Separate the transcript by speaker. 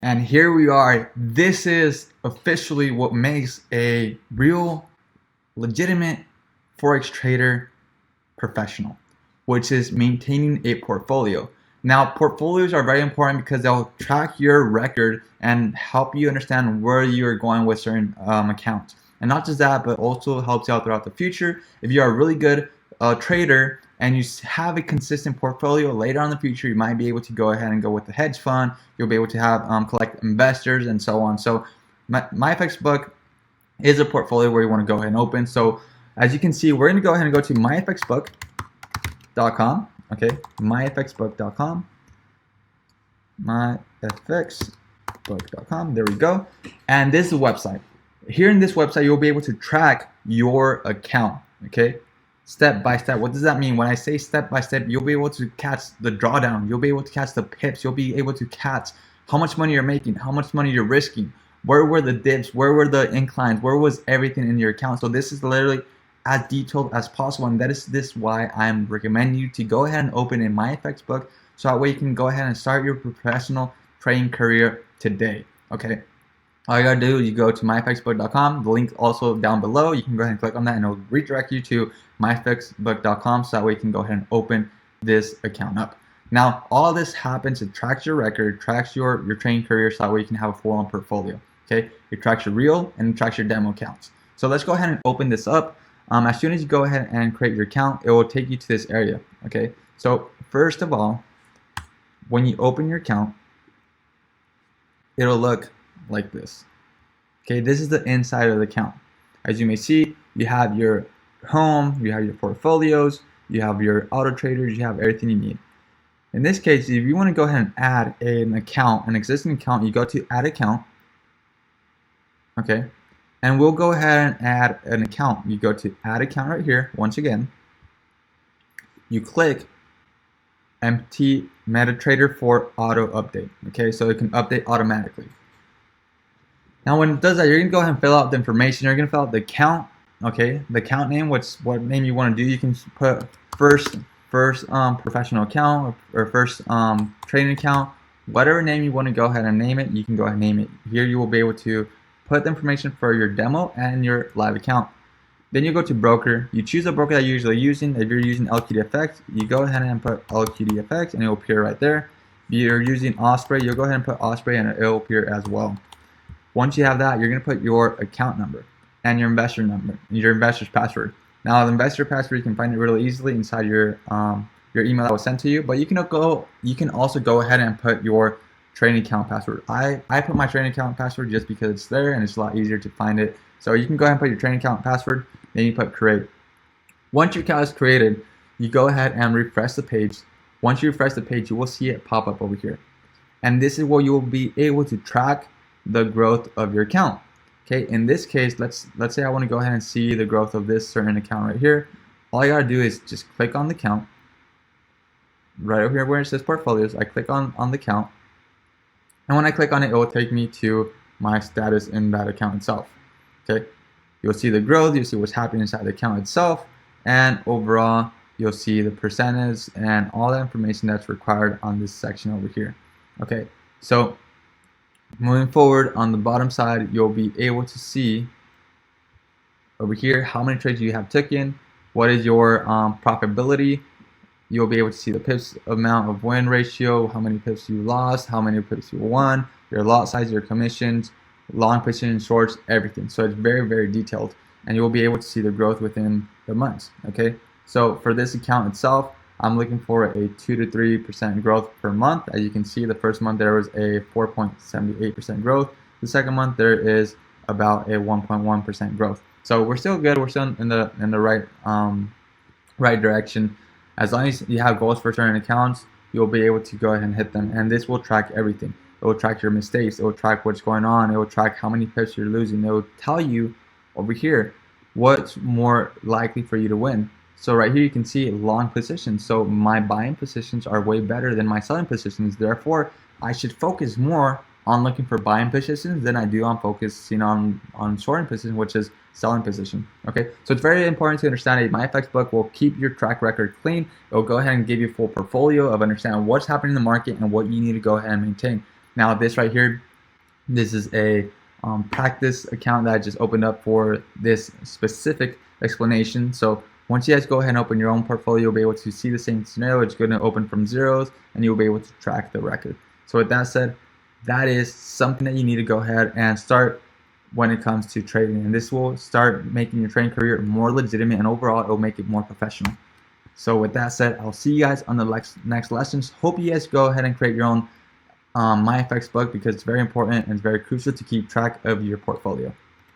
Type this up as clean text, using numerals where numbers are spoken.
Speaker 1: And here we are. This is officially what makes a real, legitimate Forex trader professional, which is maintaining a portfolio. Now, portfolios are very important because they'll track your record and help you understand where you're going with certain accounts. And not just that, but also helps you out throughout the future. If you are a really good trader and you have a consistent portfolio, later on in the future, you might be able to go ahead and go with the hedge fund. You'll be able to have collect investors and so on. So MyFxBook is a portfolio where you want to go ahead and open. So as you can see, we're going to go ahead and go to myfxbook.com. Okay, myfxbook.com. myfxbook.com. There we go. And this is the website. Here in this website, you'll be able to track your account. Okay, step by step. What does that mean? When I say step by step, you'll be able to catch the drawdown. You'll be able to catch the pips. You'll be able to catch how much money you're making, how much money you're risking. Where were the dips? Where were the inclines? Where was everything in your account? So this is literally as detailed as possible, and that is why I'm recommending you to go ahead and open a MyFxBook, so that way you can go ahead and start your professional trading career today. Okay, all you gotta do is you go to myfxbook.com. The link also down below. You can go ahead and click on that, and it'll redirect you to myfxbook.com, so that way you can go ahead and open this account up. Now, all this happens. It tracks your record, tracks your trading career, so that way you can have a full-on portfolio. Okay, it tracks your real and it tracks your demo accounts. So let's go ahead and open this up. As soon as you go ahead and create your account, it will take you to this area. Okay, so first of all, when you open your account, it'll look like this. Okay, this is the inside of the account. As you may see, you have your home, you have your portfolios, you have your auto traders, you have everything you need. In this case, if you want to go ahead and add an account, an existing account, you go to add account. Okay, and we'll go ahead and add an account. You go to add account right here. Once again, you click empty MetaTrader for auto update. Okay, so it can update automatically. Now when it does that, you're gonna go ahead and fill out the information. You're gonna fill out the account. Okay, the account name, what name you want to do. You can put first professional account or first trading account, whatever name you want to go ahead and name it. You can go ahead and name it. Here you will be able to put the information for your demo and your live account. Then you go to broker. You choose a broker that you're usually using. If you're using LQDFX, you go ahead and put LQDFX and it will appear right there. If you're using Osprey, you'll go ahead and put Osprey and it will appear as well. Once you have that, you're going to put your account number and your investor number, your investor's password. Now the investor password, you can find it really easily inside your email that was sent to you, but you can also go ahead and put your trading account password. I put my trading account password just because it's there and it's a lot easier to find it. So you can go ahead and put your trading account password, then you put create. Once your account is created, you go ahead and refresh the page. Once you refresh the page, you will see it pop up over here. And this is where you will be able to track the growth of your account. Okay, in this case, let's say I want to go ahead and see the growth of this certain account right here. All I gotta do is just click on the account. Right over here where it says portfolios, I click on the account. And when I click on it, it will take me to my status in that account itself. Okay, you'll see the growth, you'll see what's happening inside the account itself, and overall, you'll see the percentage and all the information that's required on this section over here. Okay, so moving forward, on the bottom side, you'll be able to see over here how many trades you have taken, what is your profitability. You'll be able to see the pips amount of win ratio, how many pips you lost, how many pips you won, your lot size, your commissions, long position, shorts, everything. So it's very, very detailed, and you will be able to see the growth within the months. Okay, so for this account itself, I'm looking for a 2 to 3% growth per month. As you can see, the first month there was a 4.78% growth. The second month there is about a 1.1% growth. So we're still good. We're still in the right direction. As long as you have goals for certain accounts, you'll be able to go ahead and hit them, and this will track everything. It will track your mistakes. It will track what's going on. It will track how many pips you're losing. It will tell you over here what's more likely for you to win. So right here you can see long positions. So my buying positions are way better than my selling positions. Therefore, I should focus more on looking for buying positions than I do on focusing on shorting position, which is selling position. Okay, so it's very important to understand that MyFxBook will keep your track record clean. It will go ahead and give you a full portfolio of understanding what's happening in the market and what you need to go ahead and maintain. Now this right here This is a practice account that I just opened up for this specific explanation. So once you guys go ahead and open your own portfolio, you'll be able to see the same scenario. It's going to open from zeros and you'll be able to track the record. So with that said, that is something that you need to go ahead and start when it comes to trading. And this will start making your trading career more legitimate, and overall it will make it more professional. So with that said, I'll see you guys on the next lessons. Hope you guys go ahead and create your own MyFxBook, because it's very important and it's very crucial to keep track of your portfolio.